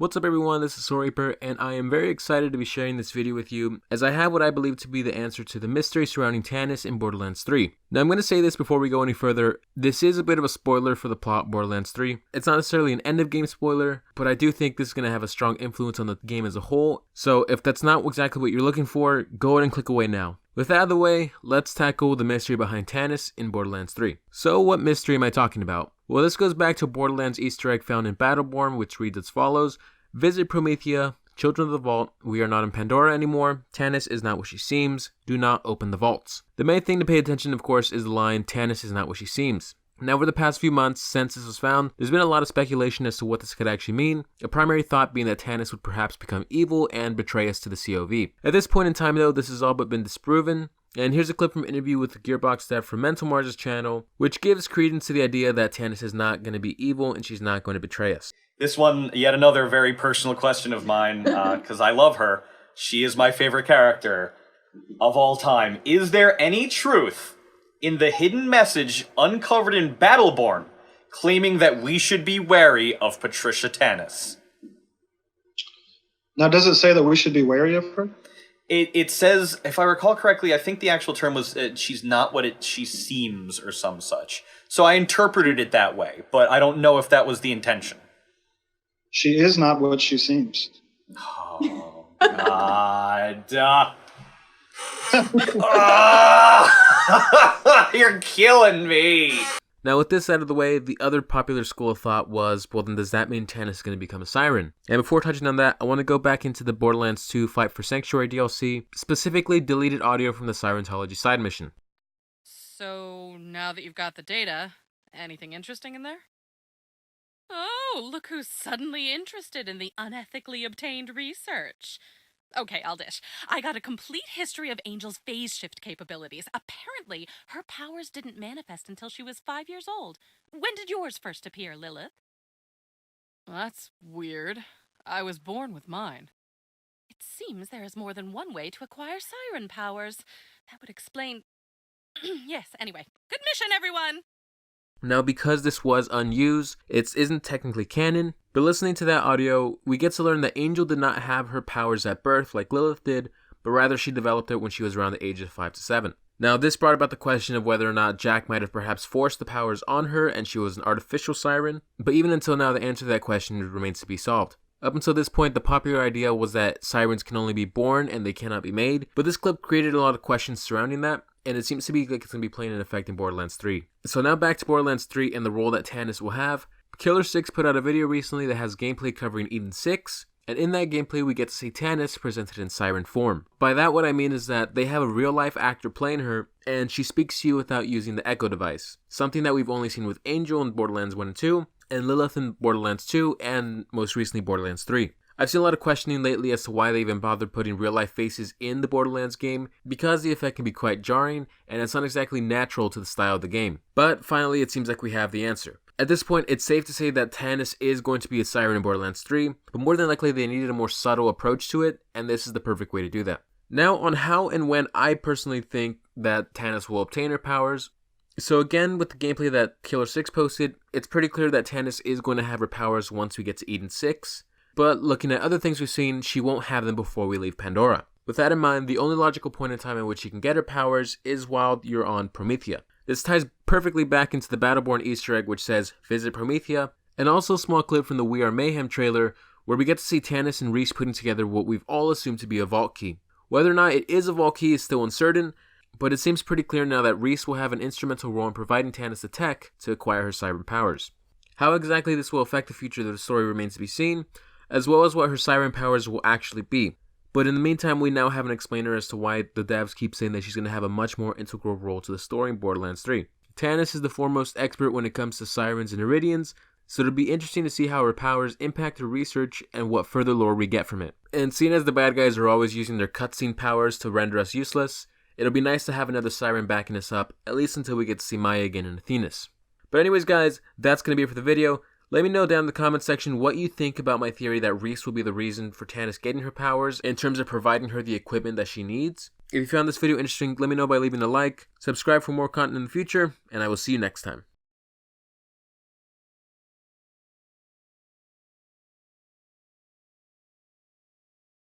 What's up everyone, this is Reaper, and I am very excited to be sharing this video with you as I have what I believe to be the answer to the mystery surrounding Tannis in Borderlands 3. Now I'm going to say this before we go any further, this is a bit of a spoiler for the plot of Borderlands 3. It's not necessarily an end of game spoiler, but I do think this is going to have a strong influence on the game as a whole, so if that's not exactly what you're looking for, go ahead and click away now. With that out of the way, let's tackle the mystery behind Tannis in Borderlands 3. So what mystery am I talking about? Well, this goes back to Borderlands Easter Egg found in Battleborn, which reads as follows: Visit Promethea, Children of the Vault, we are not in Pandora anymore, Tannis is not what she seems, do not open the vaults. The main thing to pay attention, of course, is the line, Tannis is not what she seems. Now, over the past few months since this was found, there's been a lot of speculation as to what this could actually mean, a primary thought being that Tannis would perhaps become evil and betray us to the COV. At this point in time though, this has all but been disproven, and here's a clip from an interview with the Gearbox staff from Mental Mars' channel, which gives credence to the idea that Tannis is not going to be evil and she's not going to betray us. This one, yet another very personal question of mine, because I love her. She is my favorite character of all time. Is there any truth in the hidden message uncovered in Battleborn claiming that we should be wary of Patricia Tannis? Now, does it say that we should be wary of her? It says, if I recall correctly, I think the actual term was she's not what she seems or some such. So I interpreted it that way, but I don't know if that was the intention. She is not what she seems. Oh, God. You're killing me. Now with this out of the way, the other popular school of thought was, well then does that mean Tannis is going to become a siren? And before touching on that, I want to go back into the Borderlands 2 Fight for Sanctuary DLC, specifically deleted audio from the Sirentology side mission. So now that you've got the data, anything interesting in there? Oh, look who's suddenly interested in the unethically obtained research. Okay, I'll dish. I got a complete history of Angel's phase shift capabilities. Apparently, her powers didn't manifest until she was 5 years old. When did yours first appear, Lilith? Well, that's weird. I was born with mine. It seems there is more than one way to acquire siren powers. That would explain... Yes, anyway. Good mission, everyone! Now because this was unused, it isn't technically canon, but listening to that audio, we get to learn that Angel did not have her powers at birth like Lilith did, but rather she developed it when she was around the age of 5 to 7. Now this brought about the question of whether or not Jack might have perhaps forced the powers on her and she was an artificial siren, but even until now the answer to that question remains to be solved. Up until this point, the popular idea was that sirens can only be born and they cannot be made, but this clip created a lot of questions surrounding that, and it seems to be like it's going to be playing an effect in Borderlands 3. So now back to Borderlands 3 and the role that Tannis will have. Killer 6 put out a video recently that has gameplay covering Eden 6, and in that gameplay we get to see Tannis presented in siren form. By that what I mean is that they have a real life actor playing her, and she speaks to you without using the echo device, something that we've only seen with Angel in Borderlands 1 and 2, and Lilith in Borderlands 2, and most recently Borderlands 3. I've seen a lot of questioning lately as to why they even bothered putting real life faces in the Borderlands game, because the effect can be quite jarring, and it's not exactly natural to the style of the game. But finally, it seems like we have the answer. At this point, it's safe to say that Tannis is going to be a siren in Borderlands 3, but more than likely they needed a more subtle approach to it, and this is the perfect way to do that. Now on how and when I personally think that Tannis will obtain her powers. So again, with the gameplay that Killer 6 posted, it's pretty clear that Tannis is going to have her powers once we get to Eden 6. But looking at other things we've seen, she won't have them before we leave Pandora. With that in mind, the only logical point in time in which she can get her powers is while you're on Promethea. This ties perfectly back into the Battleborn Easter egg which says, Visit Promethea, and also a small clip from the We Are Mayhem trailer where we get to see Tannis and Rhys putting together what we've all assumed to be a vault key. Whether or not it is a vault key is still uncertain, but it seems pretty clear now that Rhys will have an instrumental role in providing Tannis the tech to acquire her siren powers. How exactly this will affect the future of the story remains to be seen, as well as what her siren powers will actually be. But in the meantime, we now have an explainer as to why the devs keep saying that she's going to have a much more integral role to the story in Borderlands 3. Tannis is the foremost expert when it comes to sirens and iridians, so it'll be interesting to see how her powers impact her research and what further lore we get from it. And seeing as the bad guys are always using their cutscene powers to render us useless, it'll be nice to have another siren backing us up, at least until we get to see Maya again in Athenas. But anyways guys, that's going to be it for the video. Let me know down in the comment section what you think about my theory that Rhys will be the reason for Tannis getting her powers in terms of providing her the equipment that she needs. If you found this video interesting, let me know by leaving a like, subscribe for more content in the future, and I will see you next time.